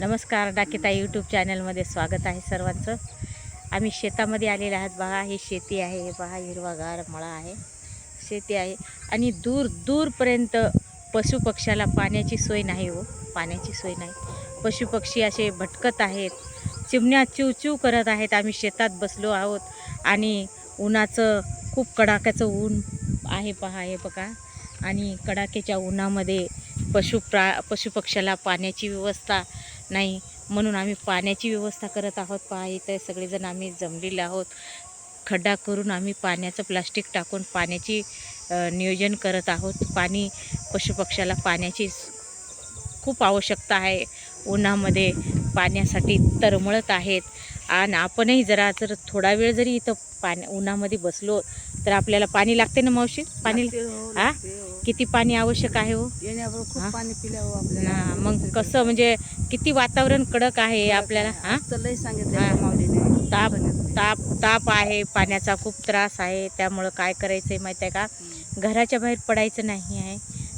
नमस्कार, डाकीताई यूट्यूब चॅनलमध्ये स्वागत आहे सर्वांचं। आम्ही शेतामध्ये आलेले आहात। बघा, ही शेती आहे, हे पहा हिरवागार मळा आहे, शेती आहे आणि दूर दूरपर्यंत पशुपक्ष्याला पाण्याची सोय नाही हो, पाण्याची सोय नाही। पशुपक्षी असे भटकत आहेत, चिमण्या चिवचिव करत आहेत। आम्ही शेतात बसलो आहोत आणि उन्हाचं खूप कडाक्याचं ऊन आहे, पहा हे बघा। आणि कडाक्याच्या उन्हामध्ये पशुपक्ष्याला पाण्याची व्यवस्था नाही, म्हणून आम्ही पाण्याची व्यवस्था करत आहोत। पहा इथे सगळेजण आम्ही जमलेले आहोत। खड्डा करून आम्ही पाण्याचं प्लास्टिक टाकून पाण्याची नियोजन करत आहोत। पाणी पशुपक्ष्याला पाण्याची खूप आवश्यकता आहे। उन्हामध्ये पाण्यासाठी तरमळत आहेत आणि आपणही जर थोडा वेळ जरी इथं उन्हामध्ये बसलो तर आपल्याला पाणी लागते ना मावशी? पाणी किती पाणी आवश्यक आहे हो? येण्याबरोबर खूप पाणी पिल्यावर आपल्याला मग कसं म्हणजे किती वातावरण कडक आहे आपल्याला। लय सांगितलं ताप ताप ताप आहे, पाण्याचा खूप त्रास आहे। त्यामुळं काय करायचं आहे माहीत आहे का? घराच्या बाहेर पडायचं नाही आहे।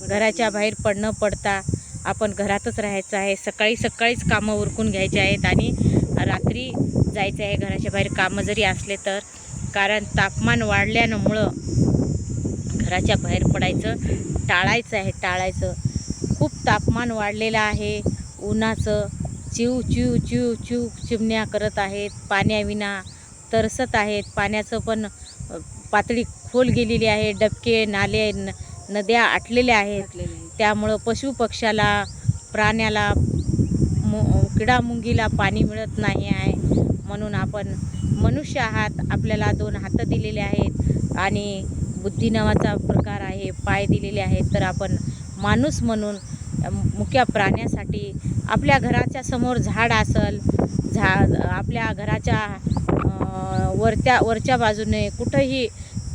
घराच्या बाहेर पडता आपण घरातच राहायचं आहे। सकाळीच कामं उरकून घ्यायचे आहेत आणि रात्री जायचं आहे घराच्या बाहेर, कामं जरी असले तर। कारण तापमान वाढल्यामुळं घराच्या बाहेर पडायचं टाळायचं। खूप तापमान वाढलेलं आहे उन्हाचं। चिव चिव चिव चिव चिमण्या करत आहेत, पाण्याविना तरसत आहेत। पाण्याचं पण पातळी खोल गेलेली आहे, डबके नाले नद्या आटलेल्या आहेत। त्यामुळं पशुपक्ष्याला प्राण्याला किडामुंगीला पाणी मिळत नाही आहे। म्हणून आपण मनुष्य आहात, आपल्याला 2 हात दिलेले आहेत आणि बुद्धी नावाचा प्रकार आहे, पाय दिलेले आहेत। तर आपण माणूस म्हणून मुक्या प्राण्यासाठी आपल्या घराच्या समोर झाड असेल, आपल्या घराच्या वरच्या बाजूने कुठंही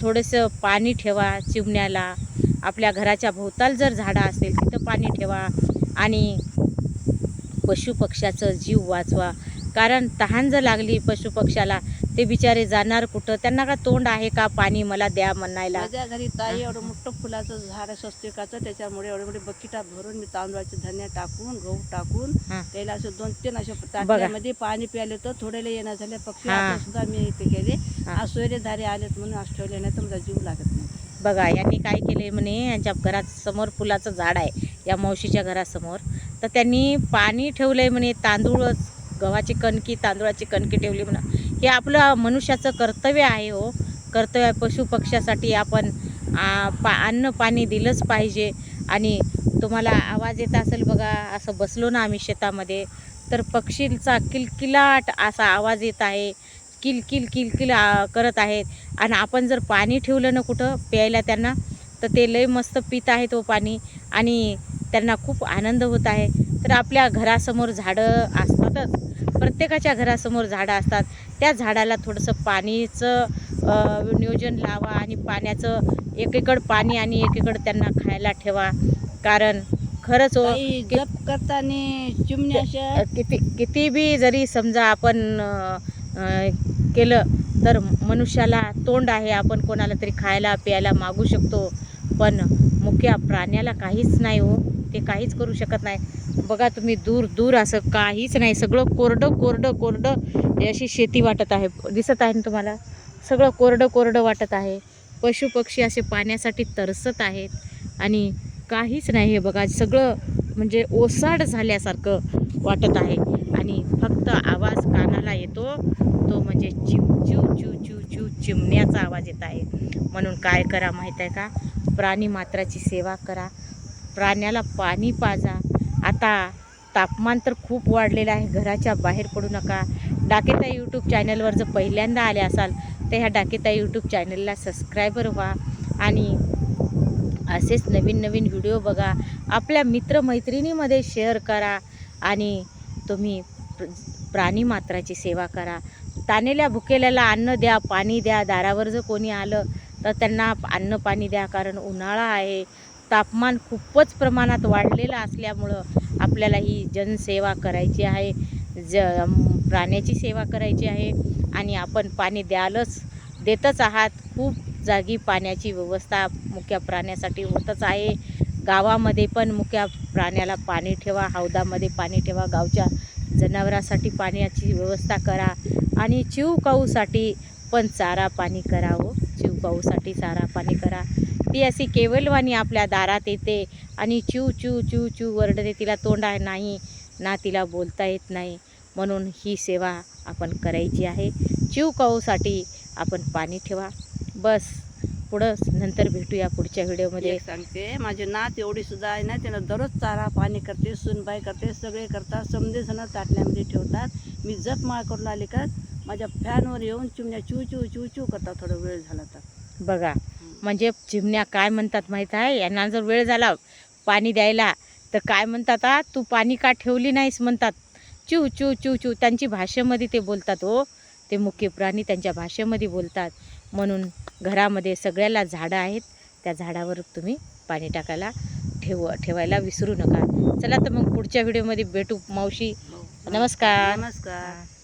थोडंसं पाणी ठेवा चिमण्याला। आपल्या घराच्या भोवताल जर झाडं असतील तिथं पाणी ठेवा आणि पशुपक्ष्याचं जीव वाचवा। कारण तहान जर लागली पशुपक्ष्याला ते बिचारे जाणार कुठं? त्यांना का तोंड आहे का पाणी मला द्या म्हणायला? माझ्या घरी ताई एवढं मोठं फुलाचं झाड आहे स्वस्तिकाचं, त्याच्यामुळे एवढे मोठे बकिटा भरून मी तांदूळाचे धान्य टाकून गहू टाकून त्याला असं 2-3 अशा ताटल्यामध्ये पाणी प्यायले तर थोडेले येणं झाले पक्षी सुद्धा मी इथे केले। आज सोयरेधारे आलेत म्हणून आज ठेवले, नाही तर माझा जीव लागत नाही। बघा, यांनी काय केले म्हणे, यांच्या घरासमोर फुलाचं झाड आहे या मावशीच्या घरासमोर, तर त्यांनी पाणी ठेवलंय म्हणे, गव्हाची कणकी तांदूळाची कणकी ठेवली म्हणा। हे आपलं मनुष्याचं कर्तव्य आहे हो, कर्तव्य आहे। पशुपक्ष्यासाठी आपण अन्न पाणी दिलंच पाहिजे। आणि तुम्हाला आवाज येत असेल बघा, असं बसलो ना आम्ही शेतामध्ये तर पक्षींचा किलकिलाट असा आवाज येत आहे, किलकिल किलकिल करत आहेत। आणि आपण जर पाणी ठेवलं ना कुठं प्यायला त्यांना, तर ते लय मस्त पित आहेत तो पाणी आणि त्यांना खूप आनंद होत आहे। तर आपल्या घरासमोर झाडं असतातच, प्रत्येकाच्या घरासमोर झाडं असतात, त्या झाडाला थोडंसं पाणीचं नियोजन लावा आणि पाण्याचं एकीकडं पाणी आणि एकीकडं त्यांना खायला ठेवा। कारण खरंच हो, जप करताना चिमण्याच्या किती बी जरी समजा आपण केलं तर मनुष्याला तोंड आहे, आपण कोणाला तरी खायला प्यायला मागू शकतो, पण मुक्या प्राण्याला काहीच नाही हो, ते काहीच करू शकत नाही। बघा तुम्ही दूर असं काहीच नाही, सगळं कोरडं अशी शेती वाटत आहे, दिसत आहे ना तुम्हाला? सगळं कोरडं वाटत आहे। पशुपक्षी असे पाण्यासाठी तरसत आहेत आणि काहीच नाही। हे बघा, सगळं म्हणजे ओसाड झाल्यासारखं वाटत आहे आणि फक्त आवाज कानाला येतो तो म्हणजे चिव चिव चिव चिव चिव चिमण्याचा आवाज येत आहे। म्हणून काय करा माहीत आहे का? प्राणी मात्राची सेवा करा, प्राण्याला पाणी पाजा। आता तापमान तर खूप वाढलेलं आहे, घराच्या बाहेर पडू नका। डाकीताई यूट्यूब चॅनलवर जर पहिल्यांदा आले असाल तर ह्या डाकीताई यूट्यूब चॅनलला सबस्क्रायबर व्हा आणि असेच नवीन व्हिडिओ बघा, आपल्या मित्रमैत्रिणीमध्ये शेअर करा आणि तुम्ही प्राणी मात्राची सेवा करा। तानेल्या भुकेल्याला अन्न द्या, पाणी द्या। दारावर जर कोणी आलं तर त्यांना अन्न पाणी द्या, कारण उन्हाळा आहे, तापमान खूपच प्रमाणात वाढलेलं असल्यामुळं आपल्याला ही जनसेवा करायची आहे, प्राण्याची सेवा करायची आहे आणि आपण पाणी देतच आहात। खूप जागी पाण्याची व्यवस्था मुक्या प्राण्यासाठी होतच आहे। गावामध्ये पण मुक्या प्राण्याला पाणी ठेवा, हौदामध्ये पाणी ठेवा, गावच्या जनावरांसाठी पाण्याची व्यवस्था करा आणि चिवकाऊसाठी पण चारा पाणी करा हो. चिवकाऊसाठी चारा पाणी करा. ती अशी केवलवाणी आपल्या दारात येते आणि चिव चिव चिव चिव वरडते. तिला तोंड नाही ना तिला बोलता येत नाही. म्हणून ही सेवा आपण करायची आहे. चिवकाऊसाठी आपण पाणी ठेवा. बस पुढं नंतर भेटूया पुढच्या व्हिडिओमध्ये. एक सांगते, माझी नात एवढी सुद्धा आहे ना, त्यानं दररोज चारा पाणी करते, सुनबाई करते, सगळे करतात, समजे जण ताटल्यामध्ये ठेवतात. मी जप माळ करून आले का माझ्या फॅनवर येऊन चिमण्या चिव चिव चिव चिव करतात थोडा वेळ झाला तर. बघा म्हणजे चिमण्या काय म्हणतात माहीत आहे, यांना जर वेळ झाला पाणी द्यायला तर काय म्हणतात, तू पाणी का ठेवली नाहीस म्हणतात. चिव चिव चिव चिव त्यांची भाषेमध्ये ते बोलतात हो. ते मुख्य प्राणी त्यांच्या भाषेमध्ये बोलतात. म्हणून घरामध्ये सगळ्याला झाडं आहेत, त्या झाडावर तुम्ही पाणी टाकायला ठेवायला विसरू नका. चला तर मग पुढच्या व्हिडिओमध्ये भेटू मावशी. नमस्कार. नमस्कार.